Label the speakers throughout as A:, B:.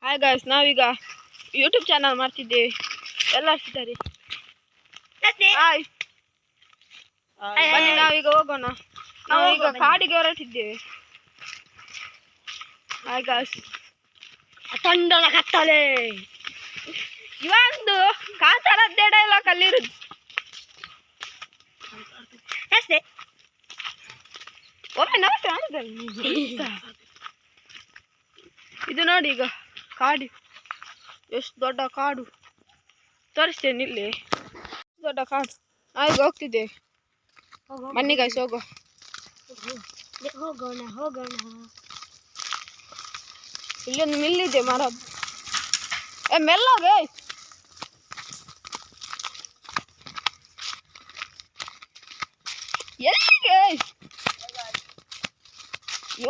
A: Hi guys, ನಾವೀಗ YouTube channel ಮಾಡ್ತಿದ್ದೇವೆ. ಎಲ್ಲ ಸಿಗ್ತಾರೆ. ಹಾಯ್, ಬನ್ನಿ ನಾವೀಗ ಹೋಗೋಣ. ನಾವೀಗ ಕಾಡಿಗೆ ಹೊರಟಿದ್ದೇವೆ. ಹಾಯ್ ಗಾಯ್ಸ್,
B: ತಂಡಲ ಕತ್ತಲೆ
A: ಇವಂದು ಕಾಂತಾರದ್ದೇ ಡೈಲಾಗ್ ಅಲ್ಲಿರುದು
B: ಅಷ್ಟೇ.
A: ಒಮ್ಮೆ ನೋಡ್ತಾ ಇದು ನೋಡಿ, ಈಗ ಕಾಡು ಎಷ್ಟು ದೊಡ್ಡ ಕಾಡು ತೋರಿಸ್ತೇನೆ. ಇಲ್ಲಿ ದೊಡ್ಡ ಕಾಡು. ಈಗ ಹೋಗ್ತಿದ್ದೆ. ಬನ್ನಿ ಗಾಯ್ಸ್, ಹೋಗೋಣ. ಇಲ್ಲೊಂದು ಮಿಲ್ಲಿದೆ ಮರ. ಮೆಲ್ಲಗೆ ಎಲ್ಲಿಗೆ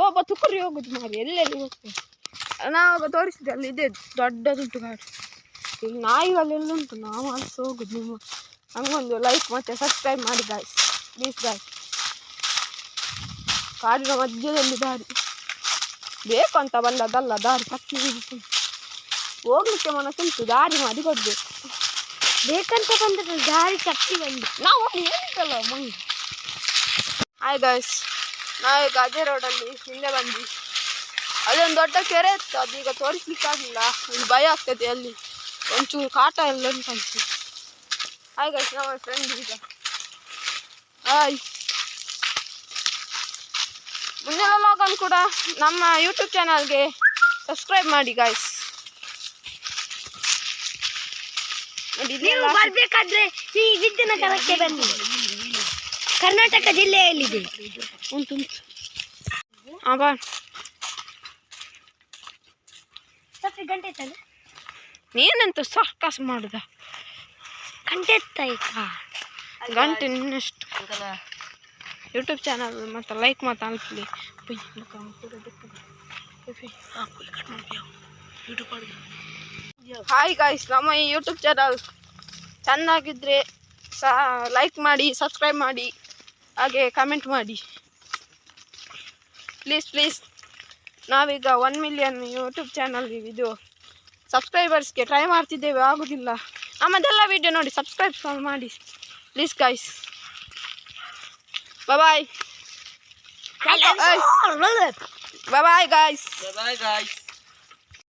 A: ಒಬ್ಬ ತುಕರಿ ಹೋಗುದು ಮಾರಿ. ಎಲ್ಲೆಲ್ಲಿ ಹೋಗ್ತೇವೆ ನಾವಾಗ ತೋರಿಸಿದೆ. ಅಲ್ಲಿ ಇದೆ ದೊಡ್ಡದುಂಟು ಕಾಡು. ಇಲ್ಲಿ ನಾಯಿಗಳೆಲ್ಲ ಉಂಟು. ನಾವು ಅಲ್ಲಿ ಹೋಗುದು. ನಿಮ್ಮ ಹಂಗೊಂದು ಲೈಕ್ ಮತ್ತೆ ಸಬ್ಸ್ಕ್ರೈಬ್ ಮಾಡಿ ಗಾಯ್ಸ್, ಪ್ಲೀಸ್ ಗಾಯ್ಸ್. ಕಾಡಿನ ಮಧ್ಯದಲ್ಲಿ ದಾರಿ ಬೇಕು ಅಂತ ಬಂದದಲ್ಲ. ದಾರಿ ಕಟ್ಟಿ ಹೋಗ್ಲಿಕ್ಕೆ ಮನಸ್ಸುಂಟು, ದಾರಿ ಮಾಡಿ ಕೊಡ್ಬೇಕು.
B: ಬೇಕಂತ ಬಂದ ದಾರಿ ಕಟ್ಟಿ ಬಂದು
A: ನಾವು ಹೇಳಿದ್ದಲ್ಲ ಮಂಗ. ಹಾಯ್ ಗಾಯ್ಸ್, ನಾವೀಗ ಅದೇ ರೋಡಲ್ಲಿ ಹಿಂದೆ ಬಂದ್ವಿ. ಅಲ್ಲೊಂದು ದೊಡ್ಡ ಕೆರೆ ಇತ್ತು, ಅದೀಗ ತೋರಿಸ್ಲಿಕ್ಕಾಗಿಲ್ಲ. ಇಲ್ಲಿ ಭಯ ಆಗ್ತದೆ. ಅಲ್ಲಿ ಒಂಚೂರು ಕಾಟ ಎಲ್ಲ ಉಂಟಂತೆ. ಹಾಯ್ ಗಾಯ್ಸ್, ನಮ್ಮ ಫ್ರೆಂಡ್ ಈಗ. ಹಾಯ್, ಮುಂದಿನ ಲಾಗನ್ನು ಕೂಡ ನಮ್ಮ ಯೂಟ್ಯೂಬ್ ಚಾನಲ್ಗೆ ಸಬ್ಸ್ಕ್ರೈಬ್ ಮಾಡಿ ಗಾಯ್ಸ್.
B: ನೀವು ಬರ್ಬೇಕಾದ್ರೆ ಈ ವಿದ್ಯಾನಗರಕ್ಕೆ ಬನ್ನಿ. ಕರ್ನಾಟಕ ಜಿಲ್ಲೆಯಲ್ಲಿದೆ.
A: ಉಂಟು.
B: ಗಂಟೆ ಇತ್ತಲ್ಲ,
A: ನೀನಂತ ಸರ್ಕಸ್ ಮಾಡುದ.
B: ಗಂಟೆ ಇತ್ತ ಈಗ
A: ಗಂಟೆ ನಿನ್ನಷ್ಟು. ಯೂಟ್ಯೂಬ್ ಚಾನಲ್ ಮತ್ತು ಲೈಕ್ ಮತ್ತು ಅಲ್ಪಲಿ. ಹಾಯ್ ಗಾಯ್ಸ್, ನಮ್ಮ ಈ ಯೂಟ್ಯೂಬ್ ಚಾನಲ್ ಚೆನ್ನಾಗಿದ್ದರೆ ಲೈಕ್ ಮಾಡಿ, ಸಬ್ಸ್ಕ್ರೈಬ್ ಮಾಡಿ, ಹಾಗೆ ಕಮೆಂಟ್ ಮಾಡಿ ಪ್ಲೀಸ್ ಪ್ಲೀಸ್. ನಾವೀಗ 1 ಮಿಲಿಯನ್ ಯೂಟ್ಯೂಬ್ ಚಾನಲ್ಗೆ ಇದು ಸಬ್ಸ್ಕ್ರೈಬರ್ಸ್ಗೆ ಟ್ರೈ ಮಾಡ್ತಿದ್ದೇವೆ, ಆಗೋದಿಲ್ಲ. ನಮ್ಮದೆಲ್ಲ ವಿಡಿಯೋ ನೋಡಿ ಸಬ್ಸ್ಕ್ರೈಬ್ ಮಾಡಿ please guys. Bye bye. Bye bye guys.